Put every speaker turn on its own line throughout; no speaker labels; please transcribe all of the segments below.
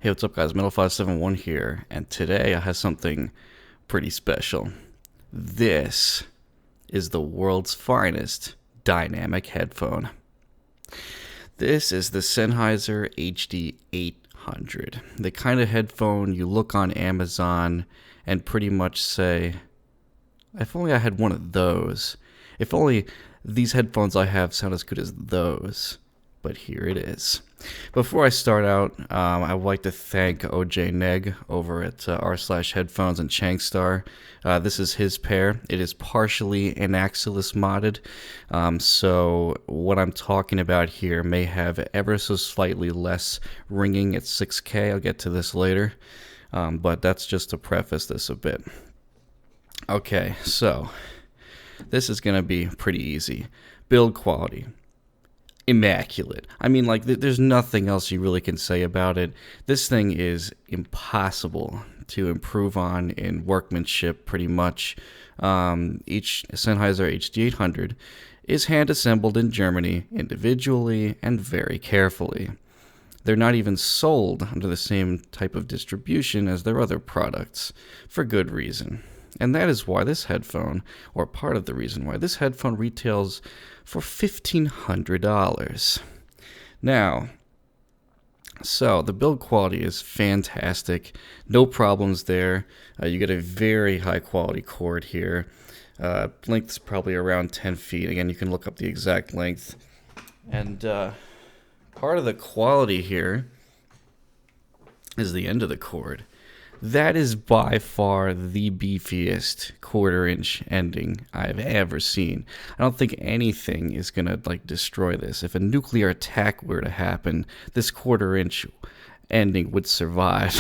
Hey, what's up, guys? Metal571 here, and today I have something pretty special. This is the world's finest dynamic headphone. This is the Sennheiser HD800, the kind of headphone you look on Amazon and pretty much say, if only I had one of those. If only these headphones I have sound as good as those. But here it is. Before I start out, I would like to thank OJ Neg over at r/headphones and Changstar. This is his pair. It is partially anaxylus modded, so what I'm talking about here may have ever so slightly less ringing at 6K. I'll get to this later, but that's just to preface this a bit. Okay, so this is going to be pretty easy. Build quality. Immaculate. I mean, like, there's nothing else you really can say about it. This thing is impossible to improve on in workmanship, pretty much. Each Sennheiser HD800 is hand-assembled in Germany individually and very carefully. They're not even sold under the same type of distribution as their other products, for good reason. And that is why this headphone, or part of the reason why this headphone retails for $1,500. Now, so the build quality is fantastic. No problems there. You get a very high quality cord here. Length's probably around 10 feet. Again, you can look up the exact length. And part of the quality here is the end of the cord. That is by far the beefiest quarter-inch ending I've ever seen. I don't think anything is going to destroy this. If a nuclear attack were to happen, this quarter-inch ending would survive.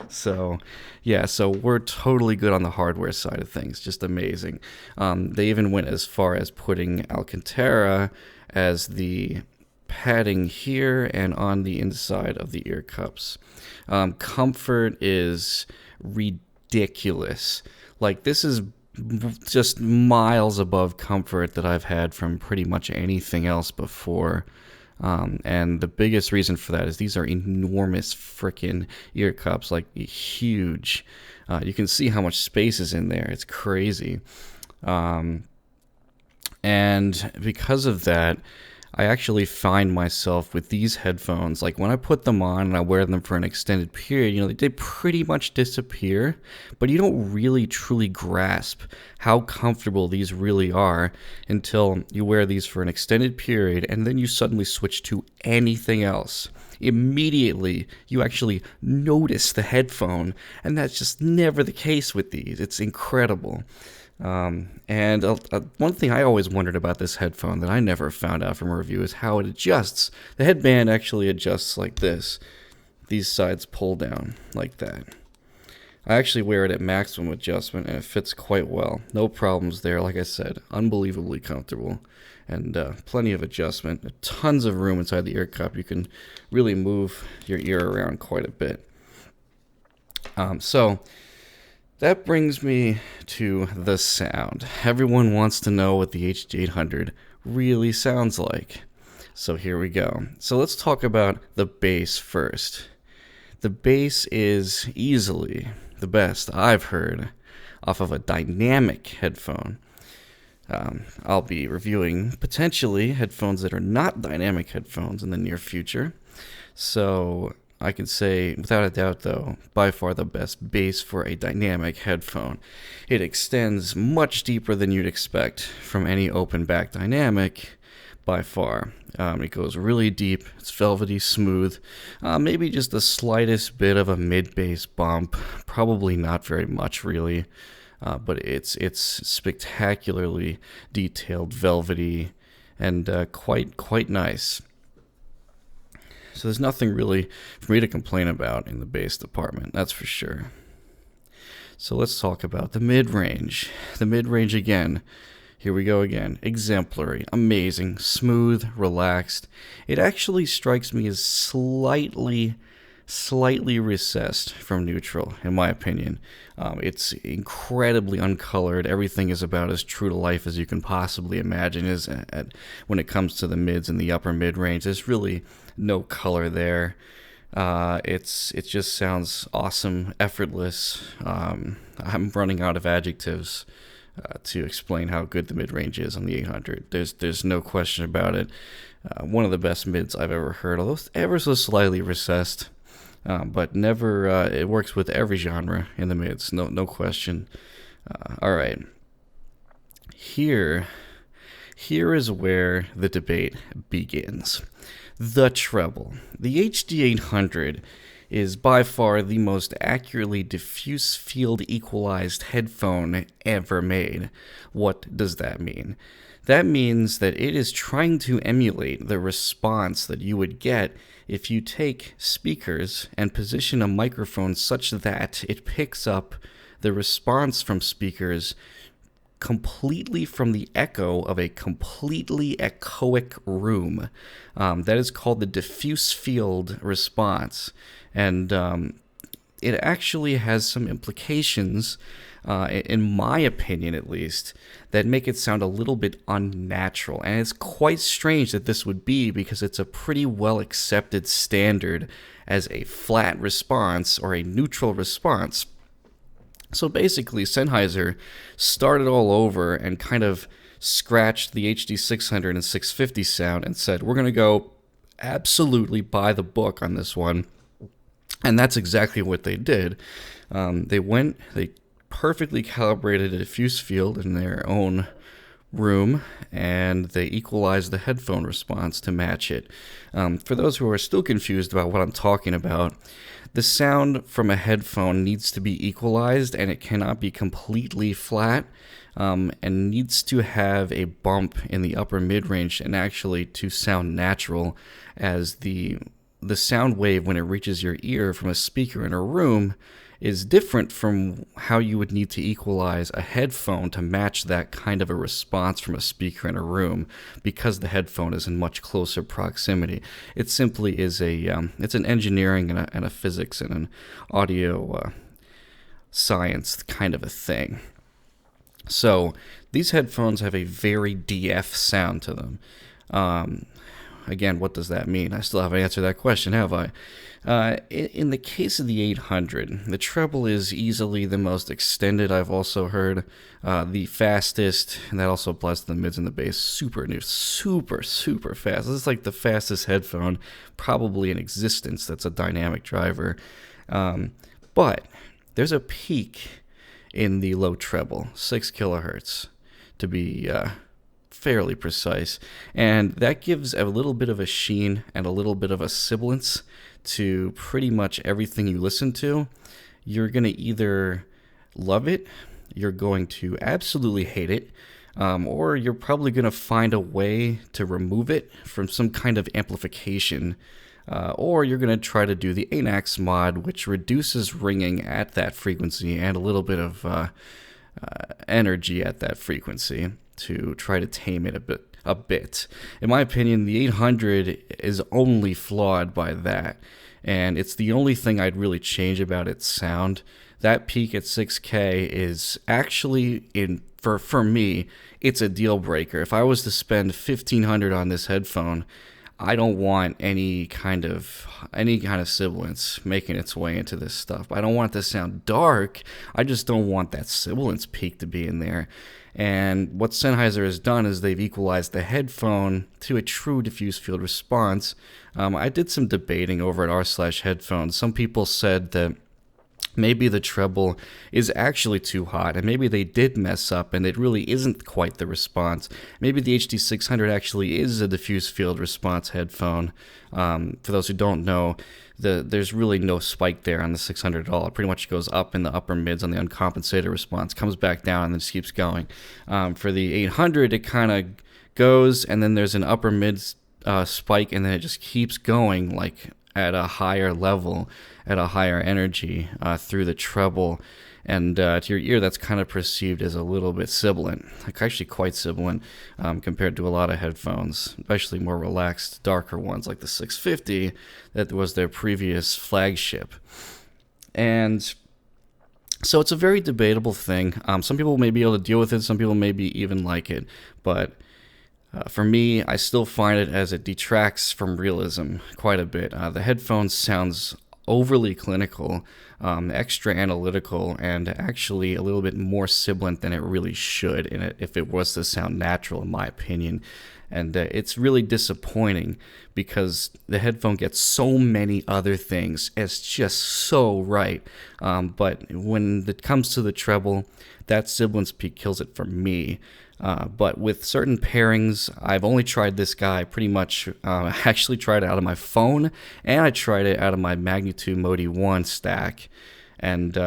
So we're totally good on the hardware side of things. Just amazing. They even went as far as putting Alcantara as the padding here and on the inside of the ear cups. Comfort is ridiculous. Like, this is just miles above comfort that I've had from pretty much anything else before. And the biggest reason for that is these are enormous freaking ear cups, like huge. You can see how much space is in there. It's crazy. And because of that, I actually find myself with these headphones, like when I put them on and I wear them for an extended period, they pretty much disappear, but you don't really truly grasp how comfortable these really are until you wear these for an extended period and then you suddenly switch to anything else. Immediately, you actually notice the headphone, and that's just never the case with these. It's incredible. And one thing I always wondered about this headphone that I never found out from a review is how it adjusts. The headband actually adjusts like this. These sides pull down like that. I actually wear it at maximum adjustment, and it fits quite well. No problems there. Like I said, unbelievably comfortable, and plenty of adjustment. Tons of room inside the ear cup. You can really move your ear around quite a bit. So that brings me to the sound. Everyone wants to know what the HD800 really sounds like. So here we go. So let's talk about the bass first. The bass is easily the best I've heard off of a dynamic headphone. I'll be reviewing potentially headphones that are not dynamic headphones in the near future. So I can say, without a doubt, though, by far the best bass for a dynamic headphone. It extends much deeper than you'd expect from any open-back dynamic, by far. It goes really deep, it's velvety smooth, maybe just the slightest bit of a mid-bass bump, probably not very much, really, but it's spectacularly detailed, velvety, and quite nice. So there's nothing really for me to complain about in the bass department, that's for sure. So let's talk about the mid-range. The mid-range again. Here we go again. Exemplary, amazing, smooth, relaxed. It actually strikes me as slightly recessed from neutral, in my opinion. It's incredibly uncolored. Everything is about as true to life as you can possibly imagine when it comes to the mids and the upper mid-range. There's really no color there. It just sounds awesome, effortless. I'm running out of adjectives to explain how good the mid range is on the 800. There's no question about it. One of the best mids I've ever heard, although ever so slightly recessed, but never. It works with every genre in the mids, no question. All right, here is where the debate begins. The treble. The HD800 is by far the most accurately diffuse field equalized headphone ever made. What does that mean? That means that it is trying to emulate the response that you would get if you take speakers and position a microphone such that it picks up the response from speakers completely from the echo of a completely echoic room. That is called the diffuse field response. And it actually has some implications, in my opinion at least, that make it sound a little bit unnatural. And it's quite strange that this would be, because it's a pretty well accepted standard as a flat response or a neutral response. So basically, Sennheiser started all over and kind of scratched the HD 600 and 650 sound and said, we're going to go absolutely by the book on this one. And that's exactly what they did. They perfectly calibrated a diffuse field in their own room, and they equalized the headphone response to match it. For those who are still confused about what I'm talking about, the sound from a headphone needs to be equalized, and it cannot be completely flat, and needs to have a bump in the upper mid-range and actually to sound natural, as the sound wave when it reaches your ear from a speaker in a room is different from how you would need to equalize a headphone to match that kind of a response from a speaker in a room, because the headphone is in much closer proximity. It simply is it's an engineering and a physics and an audio science kind of a thing. So these headphones have a very DF sound to them. Again, what does that mean? I still haven't answered that question, have I? In the case of the 800, the treble is easily the most extended, I've also heard. The fastest, and that also applies to the mids and the bass, super fast. This is like the fastest headphone probably in existence that's a dynamic driver. But there's a peak in the low treble, 6 kilohertz to be fairly precise, and that gives a little bit of a sheen and a little bit of a sibilance to pretty much everything you listen to. You're going to either love it, you're going to absolutely hate it, or you're probably going to find a way to remove it from some kind of amplification, or you're going to try to do the ANAX mod, which reduces ringing at that frequency and a little bit of energy at that frequency to try to tame it a bit. In my opinion, the 800 is only flawed by that, and it's the only thing I'd really change about its sound. That peak at 6K is actually, for me, it's a deal breaker. If I was to spend $1,500 on this headphone, I don't want any kind of sibilance making its way into this stuff. I don't want it to sound dark. I just don't want that sibilance peak to be in there. And what Sennheiser has done is they've equalized the headphone to a true diffuse field response. I did some debating over at r/headphones. Some people said that maybe the treble is actually too hot, and maybe they did mess up and it really isn't quite the response. Maybe the HD 600 actually is a diffuse field response headphone. For those who don't know, there's really no spike there on the 600 at all. It pretty much goes up in the upper mids on the uncompensated response, comes back down, and then just keeps going. For the 800, it kind of goes, and then there's an upper mid spike, and then it just keeps going like at a higher level, at a higher energy through the treble. And to your ear, that's kind of perceived as a little bit sibilant, like actually quite sibilant compared to a lot of headphones, especially more relaxed, darker ones like the 650 that was their previous flagship. And so it's a very debatable thing. Some people may be able to deal with it, some people maybe even like it, but For me, I still find it as it detracts from realism quite a bit. The headphones sounds overly clinical, extra analytical, and actually a little bit more sibilant than it really should if it was to sound natural, in my opinion. And it's really disappointing because the headphone gets so many other things. It's just so right. But when it comes to the treble, that sibilance peak kills it for me. But with certain pairings, I've only tried this guy pretty much. I actually tried it out of my phone, and I tried it out of my Magnitude Modi 1 stack. And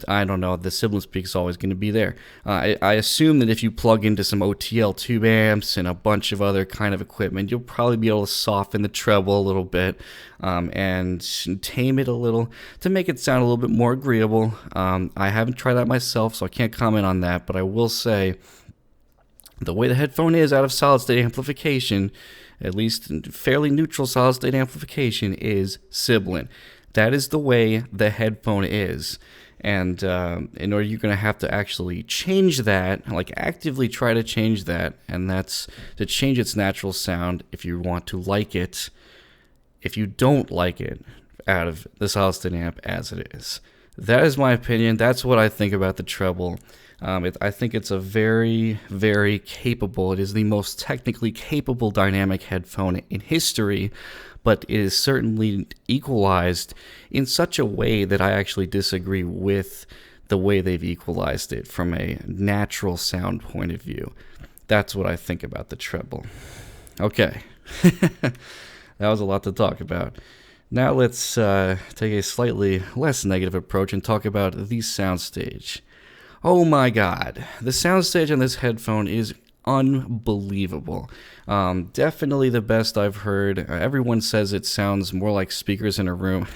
I don't know, the sibilance peak is always going to be there. I assume that if you plug into some OTL tube amps and a bunch of other kind of equipment, you'll probably be able to soften the treble a little bit and tame it a little to make it sound a little bit more agreeable. I haven't tried that myself, so I can't comment on that, but I will say the way the headphone is out of solid-state amplification, at least fairly neutral solid-state amplification, is sibilant. That is the way the headphone is. And in order, you're going to have to actually change that, like actively try to change that, and that's to change its natural sound if you want to like it. If you don't like it out of the solid-state amp as it is. That is my opinion. That's what I think about the treble. I think it's a very, very capable, it is the most technically capable dynamic headphone in history, but it is certainly equalized in such a way that I actually disagree with the way they've equalized it from a natural sound point of view. That's what I think about the treble. Okay, that was a lot to talk about. Now let's take a slightly less negative approach and talk about the Soundstage. Oh my god, the Soundstage on this headphone is unbelievable. Definitely the best I've heard. Everyone says it sounds more like speakers in a room.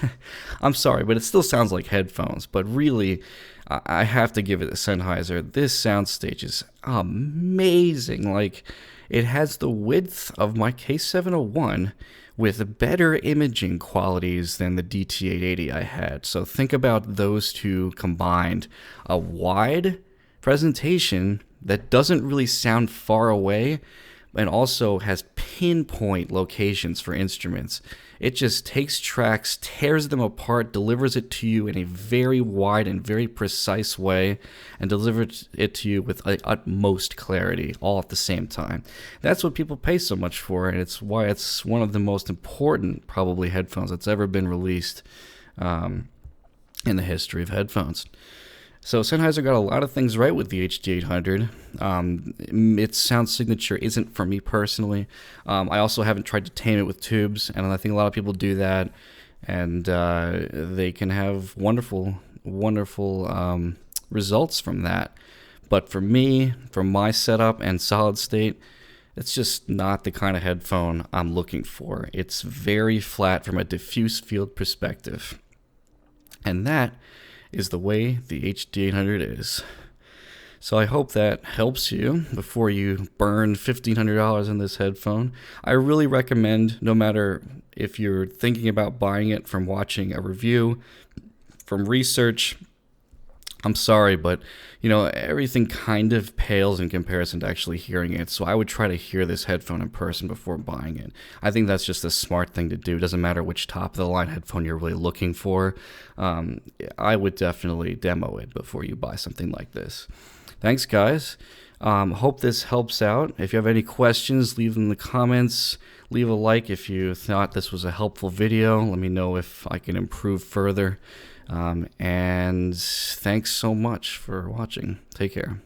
I'm sorry, but it still sounds like headphones. But really, I have to give it to Sennheiser. This Soundstage is amazing. Like, it has the width of my K701 with better imaging qualities than the DT880 I had. So think about those two combined. A wide presentation that doesn't really sound far away and also has pinpoint locations for instruments. It just takes tracks, tears them apart, delivers it to you in a very wide and very precise way, and delivers it to you with utmost clarity all at the same time. That's what people pay so much for, and it's why it's one of the most important, probably, headphones that's ever been released in the history of headphones. So Sennheiser got a lot of things right with the HD800. Its sound signature isn't for me personally. I also haven't tried to tame it with tubes, and I think a lot of people do that, and they can have wonderful, wonderful results from that. But for me, for my setup and solid state, it's just not the kind of headphone I'm looking for. It's very flat from a diffuse field perspective. And that is the way the HD800 is. So I hope that helps you before you burn $1,500 on this headphone. I really recommend, no matter if you're thinking about buying it from watching a review, from research, I'm sorry, but everything kind of pales in comparison to actually hearing it. So I would try to hear this headphone in person before buying it. I think that's just a smart thing to do. It doesn't matter which top of the line headphone you're really looking for. I would definitely demo it before you buy something like this. Thanks, guys. Hope this helps out. If you have any questions, leave them in the comments. Leave a like if you thought this was a helpful video. Let me know if I can improve further. And thanks so much for watching. Take care.